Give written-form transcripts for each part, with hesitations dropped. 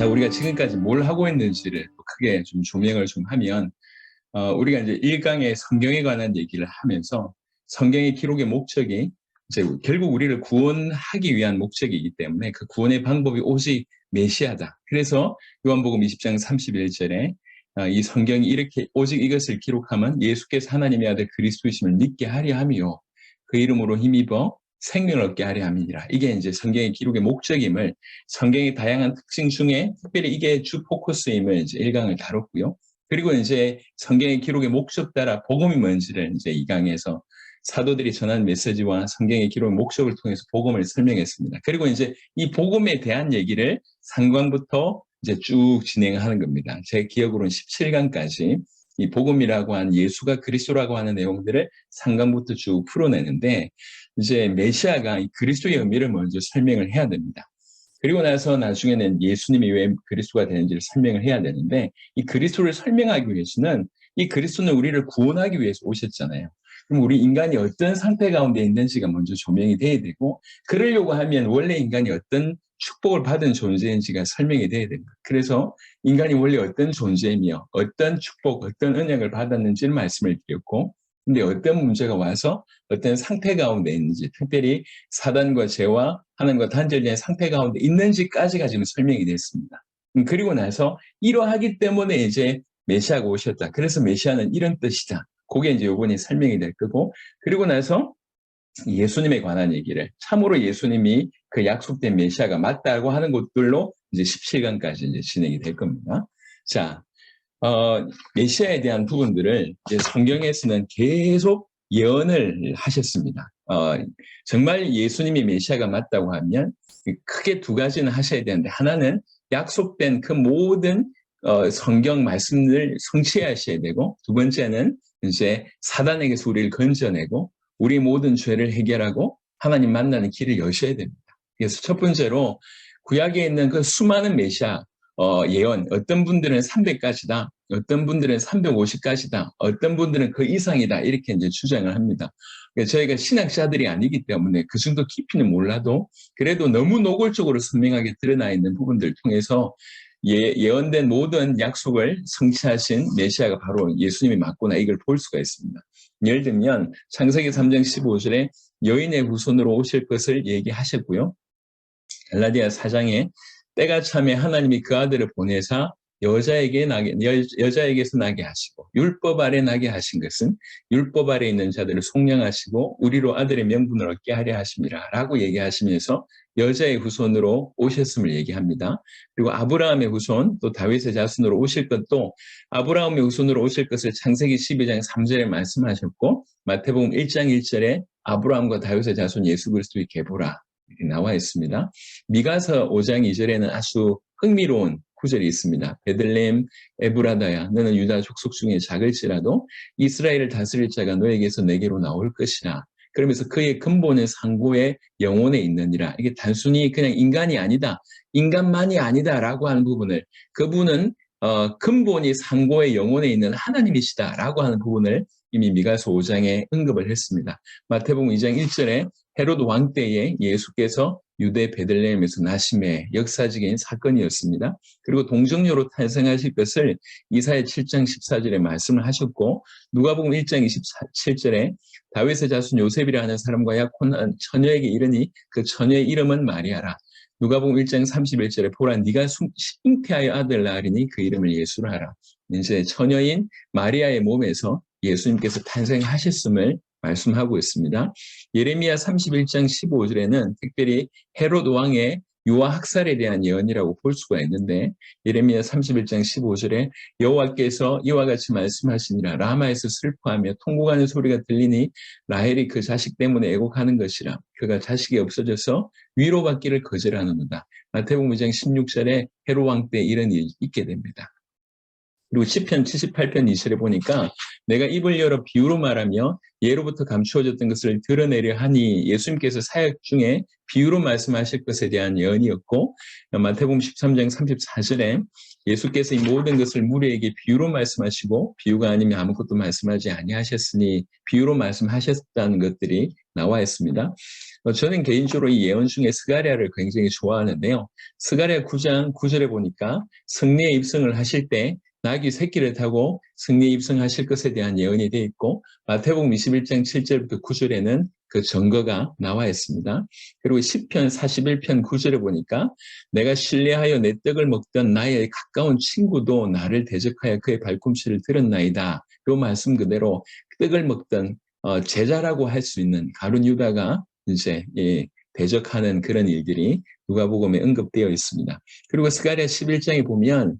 자, 우리가 지금까지 뭘 하고 있는지를 크게 좀 조명을 좀 하면, 우리가 이제 1강의 성경에 관한 얘기를 하면서 성경의 기록의 목적이 이제 결국 우리를 구원하기 위한 목적이기 때문에 그 구원의 방법이 오직 메시아다. 그래서 요한복음 20장 31절에 이 성경이 이렇게 오직 이것을 기록하면 예수께서 하나님의 아들 그리스도이심을 믿게 하려 함이요. 그 이름으로 힘입어 생명을 얻게 하려 함이니라. 이게 이제 성경의 기록의 목적임을 성경의 다양한 특징 중에 특별히 이게 주 포커스임을 이제 1강을 다뤘고요. 그리고 이제 성경의 기록의 목적 따라 복음이 뭔지를 이제 2강에서 사도들이 전한 메시지와 성경의 기록의 목적을 통해서 복음을 설명했습니다. 그리고 이제 이 복음에 대한 얘기를 3강부터 이제 쭉 진행하는 겁니다. 제 기억으로는 17강까지 이 복음이라고 하는 예수가 그리스도라고 하는 내용들을 3강부터 쭉 풀어내는데 이제 메시아가 이 그리스도의 의미를 먼저 설명을 해야 됩니다. 그리고 나서 나중에는 예수님이 왜 그리스도가 되는지를 설명을 해야 되는데 이 그리스도를 설명하기 위해서는 이 그리스도는 우리를 구원하기 위해서 오셨잖아요. 그럼 우리 인간이 어떤 상태 가운데 있는지가 먼저 조명이 돼야 되고 그러려고 하면 원래 인간이 어떤 축복을 받은 존재인지가 설명이 돼야 됩니다. 그래서 인간이 원래 어떤 존재이며 어떤 축복, 어떤 은혜를 받았는지를 말씀을 드렸고 근데 어떤 문제가 와서 어떤 상태 가운데 있는지 특별히 사단과 죄와 하나님과 단절된 상태 가운데 있는지까지가 지금 설명이 됐습니다. 그리고 나서 이러하기 때문에 이제 메시아가 오셨다. 그래서 메시아는 이런 뜻이다. 그게 이제 요번에 설명이 될 거고 그리고 나서 예수님에 관한 얘기를 참으로 예수님이 그 약속된 메시아가 맞다고 하는 것들로 이제 17강까지 이제 진행이 될 겁니다. 자, 메시아에 대한 부분들을 이제 성경에서는 계속 예언을 하셨습니다. 정말 예수님이 메시아가 맞다고 하면 크게 두 가지는 하셔야 되는데 하나는 약속된 그 모든 성경 말씀을 성취하셔야 되고 두 번째는 이제 사단에게서 우리를 건져내고 우리 모든 죄를 해결하고 하나님 만나는 길을 여셔야 됩니다. 그래서 첫 번째로 구약에 있는 그 수많은 메시아 예언, 어떤 분들은 300가지다, 어떤 분들은 350가지다, 어떤 분들은 그 이상이다, 이렇게 이제 주장을 합니다. 저희가 신학자들이 아니기 때문에 그 정도 깊이는 몰라도 그래도 너무 노골적으로 선명하게 드러나 있는 부분들을 통해서 예언된 모든 약속을 성취하신 메시아가 바로 예수님이 맞구나 이걸 볼 수가 있습니다. 예를 들면 창세기 3장 15절에 여인의 후손으로 오실 것을 얘기하셨고요. 갈라디아 4장에 때가 참에 하나님이 그 아들을 보내사 여자에게서 나게 하시고 율법 아래 나게 하신 것은 율법 아래 있는 자들을 속량하시고 우리로 아들의 명분을 얻게 하려 하심이라 라고 얘기하시면서 여자의 후손으로 오셨음을 얘기합니다. 그리고 아브라함의 후손 또 다윗의 자손으로 오실 것도 아브라함의 후손으로 오실 것을 창세기 12장 3절에 말씀하셨고 마태복음 1장 1절에 아브라함과 다윗의 자손 예수 그리스도의 계보라 이렇게 나와 있습니다. 미가서 5장 2절에는 아주 흥미로운 구절이 있습니다. 베들레헴 에브라다야 너는 유다 족속 중에 작을지라도 이스라엘을 다스릴 자가 너에게서 내게로 나올 것이라. 그러면서 그의 근본은 상고의 영혼에 있느니라. 이게 단순히 그냥 인간이 아니다. 인간만이 아니다라고 하는 부분을 그분은 근본이 상고의 영혼에 있는 하나님이시다라고 하는 부분을 이미 미가서 5장에 언급을 했습니다. 마태복음 2장 1절에 헤롯 왕 때에 예수께서 유대 베들레헴에서 나심의 역사적인 사건이었습니다. 그리고 동정녀로 탄생하실 것을 이사야 7장 14절에 말씀을 하셨고 누가복음 1장 27절에 다윗의 자손 요셉이라 하는 사람과 약혼한 처녀에게 이르니 그 처녀의 이름은 마리아라. 누가복음 1장 31절에 보라 네가 잉태하여 아들 낳으리니 그 이름을 예수라 하라. 이제 처녀인 마리아의 몸에서 예수님께서 탄생하셨음을 말씀하고 있습니다. 예레미야 31장 15절에는 특별히 헤롯 왕의 유아 학살에 대한 예언이라고 볼 수가 있는데 예레미야 31장 15절에 여호와께서 이와 같이 말씀하시니라 라마에서 슬퍼하며 통곡하는 소리가 들리니 라헬이 그 자식 때문에 애곡하는 것이라 그가 자식이 없어져서 위로받기를 거절하는도다. 마태복음 2장 16절에 헤롯 왕 때 이런 일이 있게 됩니다. 그리고 시편 78편 2절에 보니까 내가 입을 열어 비유로 말하며 예로부터 감추어졌던 것을 드러내려 하니 예수님께서 사역 중에 비유로 말씀하실 것에 대한 예언이었고 마태복음 13장 34절에 예수께서 이 모든 것을 무리에게 비유로 말씀하시고 비유가 아니면 아무것도 말씀하지 아니하셨으니 비유로 말씀하셨다는 것들이 나와 있습니다. 저는 개인적으로 이 예언 중에 스가랴를 굉장히 좋아하는데요. 스가랴 9장 9절에 보니까 승리에 입성을 하실 때 나귀 새끼를 타고 승리에 입성하실 것에 대한 예언이 되어 있고, 마태복음 21장 7절부터 9절에는 그 증거가 나와 있습니다. 그리고 시편 41편 9절에 보니까 내가 신뢰하여 내 떡을 먹던 나의 가까운 친구도 나를 대적하여 그의 발꿈치를 들었나이다. 이 말씀 그대로 떡을 먹던 제자라고 할 수 있는 가룟 유다가 이제 대적하는 그런 일들이 누가복음에 언급되어 있습니다. 그리고 스가랴 11장에 보면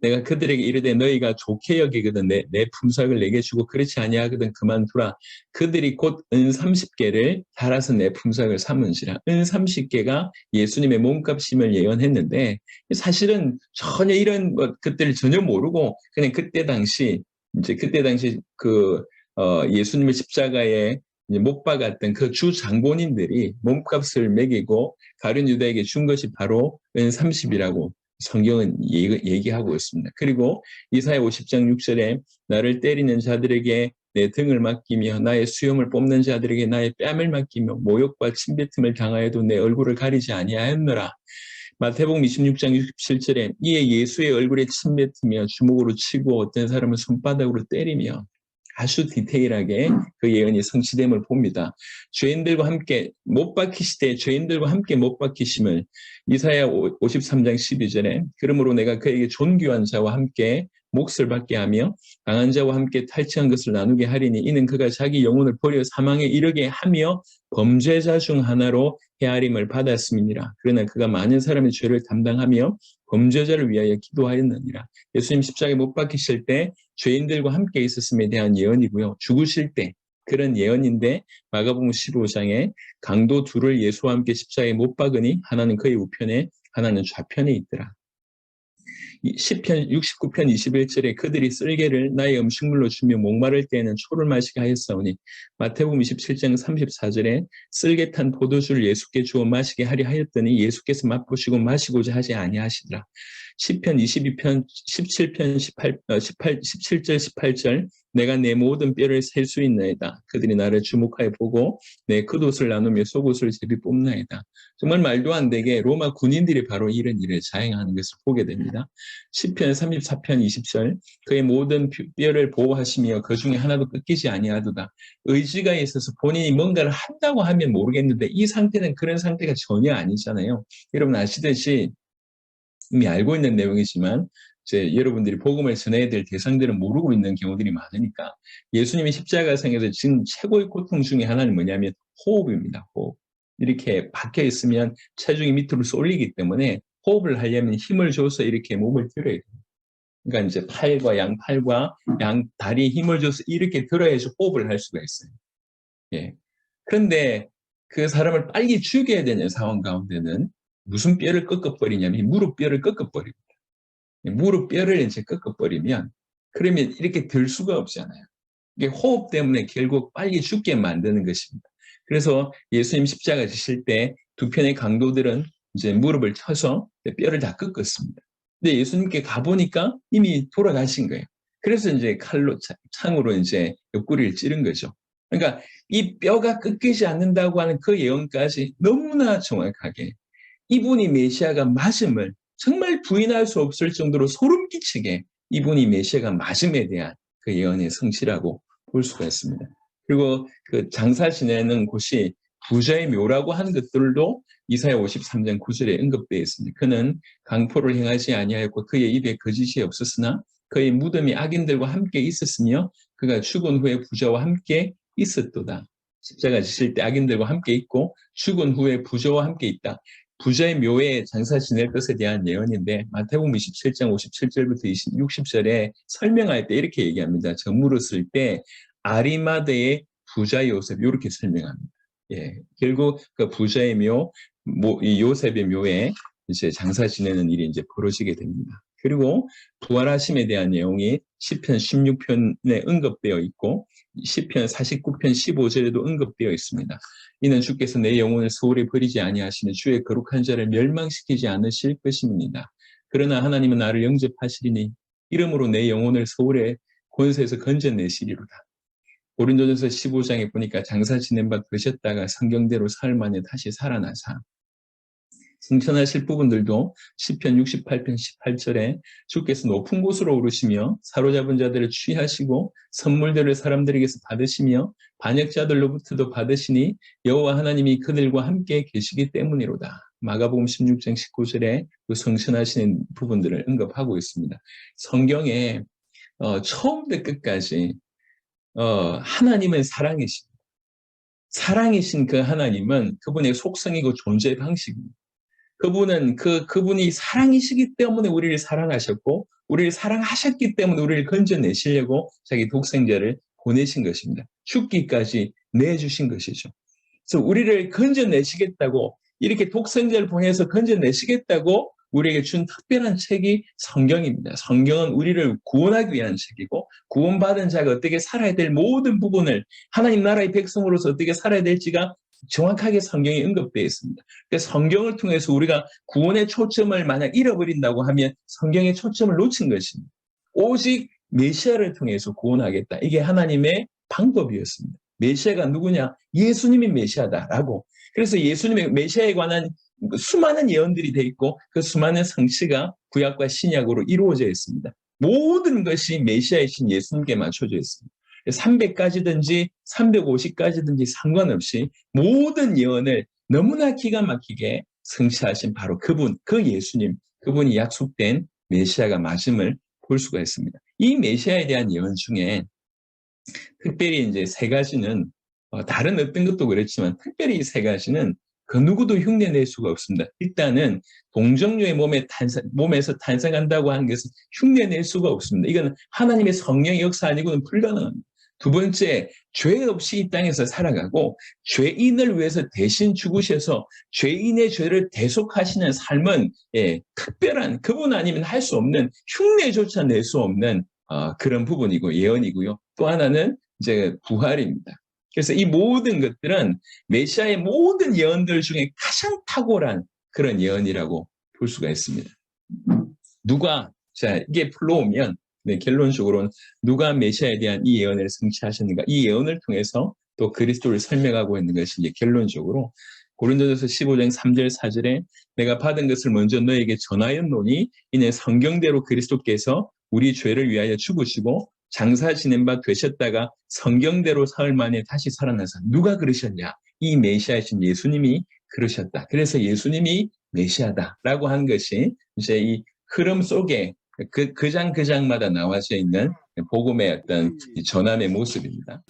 내가 그들에게 이르되 너희가 좋게 여기거든 내 품삯을 내게 주고 그렇지 아니하거든 그만두라. 그들이 곧 은 30개를 달아서 내 품삯을 삼은지라. 은 30개가 예수님의 몸값임을 예언했는데 사실은 전혀 이런 것들을 전혀 모르고 그냥 그때 당시 예수님의 십자가에 못 박았던 그 주 장본인들이 몸값을 매기고 가룟 유다에게 준 것이 바로 은 30이라고 성경은 얘기하고 있습니다. 그리고 이사야 50장 6절에 나를 때리는 자들에게 내 등을 맡기며 나의 수염을 뽑는 자들에게 나의 뺨을 맡기며 모욕과 침뱉음을 당하여도 내 얼굴을 가리지 아니하였노라. 마태복음 26장 67절에 이에 예수의 얼굴에 침뱉으며 주먹으로 치고 어떤 사람은 손바닥으로 때리며 아주 디테일하게 그 예언이 성취됨을 봅니다. 죄인들과 함께 못 박히시되 죄인들과 함께 못 박히심을 이사야 53장 12절에 그러므로 내가 그에게 존귀한 자와 함께 몫을 받게 하며 강한 자와 함께 탈취한 것을 나누게 하리니 이는 그가 자기 영혼을 버려 사망에 이르게 하며 범죄자 중 하나로 헤아림을 받았음이니라. 그러나 그가 많은 사람의 죄를 담당하며 범죄자를 위하여 기도하였느니라. 예수님 십자가에 못 박히실 때 죄인들과 함께 있었음에 대한 예언이고요. 죽으실 때 그런 예언인데 마가복음 15장에 강도 둘을 예수와 함께 십자가에 못 박으니 하나는 그의 우편에 하나는 좌편에 있더라. 시편 69편 21절에 그들이 쓸개를 나의 음식물로 주며 목마를 때에는 초를 마시게 하였사오니 마태복음 27장 34절에 쓸개 탄 포도주를 예수께 주어 마시게 하려 하였더니 예수께서 맛보시고 마시고자 하지 아니하시더라. 시편 22편 17편 17절 18절 내가 내 모든 뼈를 셀 수 있나이다. 그들이 나를 주목하여 보고 내 겉옷을 나누며 속옷을 제비 뽑나이다. 정말 말도 안 되게 로마 군인들이 바로 이런 일을 자행하는 것을 보게 됩니다. 시편 34편 20절 그의 모든 뼈를 보호하시며 그 중에 하나도 꺾이지 아니하도다. 의지가 있어서 본인이 뭔가를 한다고 하면 모르겠는데 이 상태는 그런 상태가 전혀 아니잖아요. 여러분 아시듯이 이미 알고 있는 내용이지만 이제 여러분들이 복음을 전해야 될 대상들은 모르고 있는 경우들이 많으니까 예수님이 십자가상에서 지금 최고의 고통 중에 하나는 뭐냐면 호흡입니다. 호흡. 이렇게 박혀 있으면 체중이 밑으로 쏠리기 때문에 호흡을 하려면 힘을 줘서 이렇게 몸을 들어야 돼요. 그러니까 이제 팔과 양팔과 양다리에 힘을 줘서 이렇게 들어야지 호흡을 할 수가 있어요. 예. 그런데 그 사람을 빨리 죽여야 되는 상황 가운데는 무슨 뼈를 꺾어버리냐면 무릎뼈를 꺾어버립니다. 무릎뼈를 이제 꺾어버리면 그러면 이렇게 들 수가 없잖아요. 이게 호흡 때문에 결국 빨리 죽게 만드는 것입니다. 그래서 예수님 십자가 지실 때 두 편의 강도들은 이제 무릎을 쳐서 뼈를 다 꺾었습니다. 근데 예수님께 가보니까 이미 돌아가신 거예요. 그래서 이제 칼로, 창으로 이제 옆구리를 찌른 거죠. 그러니까 이 뼈가 꺾이지 않는다고 하는 그 예언까지 너무나 정확하게 이분이 메시아가 맞음을 정말 부인할 수 없을 정도로 소름 끼치게 이분이 메시아가 맞음에 대한 그 예언의 성취라고 볼 수가 있습니다. 그리고 그 장사 지내는 곳이 부자의 묘라고 하는 것들도 이사야 53장 9절에 언급되어 있습니다. 그는 강포를 행하지 아니하였고 그의 입에 거짓이 없었으나 그의 무덤이 악인들과 함께 있었으며 그가 죽은 후에 부자와 함께 있었도다. 십자가 지실 때 악인들과 함께 있고 죽은 후에 부자와 함께 있다. 부자의 묘에 장사 지낼 것에 대한 예언인데 마태복음 27장 57절부터 60절에 설명할 때 이렇게 얘기합니다. 저 물었을 때 아리마대의 부자 요셉 이렇게 설명합니다. 예, 결국 그 부자의 묘, 이 요셉의 묘에 이제 장사 지내는 일이 이제 벌어지게 됩니다. 그리고 부활하심에 대한 내용이 시편 16편에 언급되어 있고 시편 49편 15절에도 언급되어 있습니다. 이는 주께서 내 영혼을 소홀히 버리지 아니하시는 주의 거룩한 자를 멸망시키지 않으실 것입니다. 그러나 하나님은 나를 영접하시리니 이름으로 내 영혼을 소홀의 권세에서 건져내시리로다. 고린도전서 15장에 보니까 장사 지낸 바 되셨다가 성경대로 사흘 만에 다시 살아나사 승천하실 부분들도 시편 68편 18절에 주께서 높은 곳으로 오르시며 사로잡은 자들을 취하시고 선물들을 사람들에게서 받으시며 반역자들로부터도 받으시니 여호와 하나님이 그들과 함께 계시기 때문이로다. 마가복음 16장 19절에 그 성천하시는 부분들을 언급하고 있습니다. 성경에 처음부터 끝까지 하나님은 사랑이십니다. 사랑이신 그 하나님은 그분의 속성이고 존재 방식입니다. 그분이 사랑이시기 때문에 우리를 사랑하셨고, 우리를 사랑하셨기 때문에 우리를 건져내시려고 자기 독생자를 보내신 것입니다. 죽기까지 내주신 것이죠. 그래서 우리를 건져내시겠다고, 이렇게 독생자를 보내서 건져내시겠다고 우리에게 준 특별한 책이 성경입니다. 성경은 우리를 구원하기 위한 책이고, 구원받은 자가 어떻게 살아야 될 모든 부분을 하나님 나라의 백성으로서 어떻게 살아야 될지가 정확하게 성경에 언급되어 있습니다. 그래서 성경을 통해서 우리가 구원의 초점을 만약 잃어버린다고 하면 성경의 초점을 놓친 것입니다. 오직 메시아를 통해서 구원하겠다. 이게 하나님의 방법이었습니다. 메시아가 누구냐? 예수님이 메시아다라고. 그래서 예수님의 메시아에 관한 수많은 예언들이 돼 있고 그 수많은 성취가 구약과 신약으로 이루어져 있습니다. 모든 것이 메시아이신 예수님께 맞춰져 있습니다. 300가지든지 350가지든지 상관없이 모든 예언을 너무나 기가 막히게 성취하신 바로 그분, 그 예수님, 그분이 약속된 메시아가 맞음을 볼 수가 있습니다. 이 메시아에 대한 예언 중에 특별히 이제 세 가지는 다른 어떤 것도 그렇지만 특별히 이 세 가지는 그 누구도 흉내낼 수가 없습니다. 일단은 동정녀의 몸에서 탄생한다고 하는 것은 흉내낼 수가 없습니다. 이건 하나님의 성령의 역사 아니고는 불가능합니다. 두 번째, 죄 없이 이 땅에서 살아가고 죄인을 위해서 대신 죽으셔서 죄인의 죄를 대속하시는 삶은 특별한 그분 아니면 할 수 없는 흉내조차 낼 수 없는 그런 부분이고 예언이고요. 또 하나는 이제 부활입니다. 그래서 이 모든 것들은 메시아의 모든 예언들 중에 가장 탁월한 그런 예언이라고 볼 수가 있습니다. 이게 풀러오면 결론적으로는 누가 메시아에 대한 이 예언을 성취하셨는가? 이 예언을 통해서 또 그리스도를 설명하고 있는 것이 이제 결론적으로 고린도전서 15장 3절 4절에 내가 받은 것을 먼저 너에게 전하였노니 이는 성경대로 그리스도께서 우리 죄를 위하여 죽으시고 장사 지낸 바 되셨다가 성경대로 사흘 만에 다시 살아나서 누가 그러셨냐? 이 메시아이신 예수님이 그러셨다. 그래서 예수님이 메시아다라고 한 것이 이제 이 흐름 속에 그 장마다 나와져 있는 복음의 어떤 전함의 모습입니다.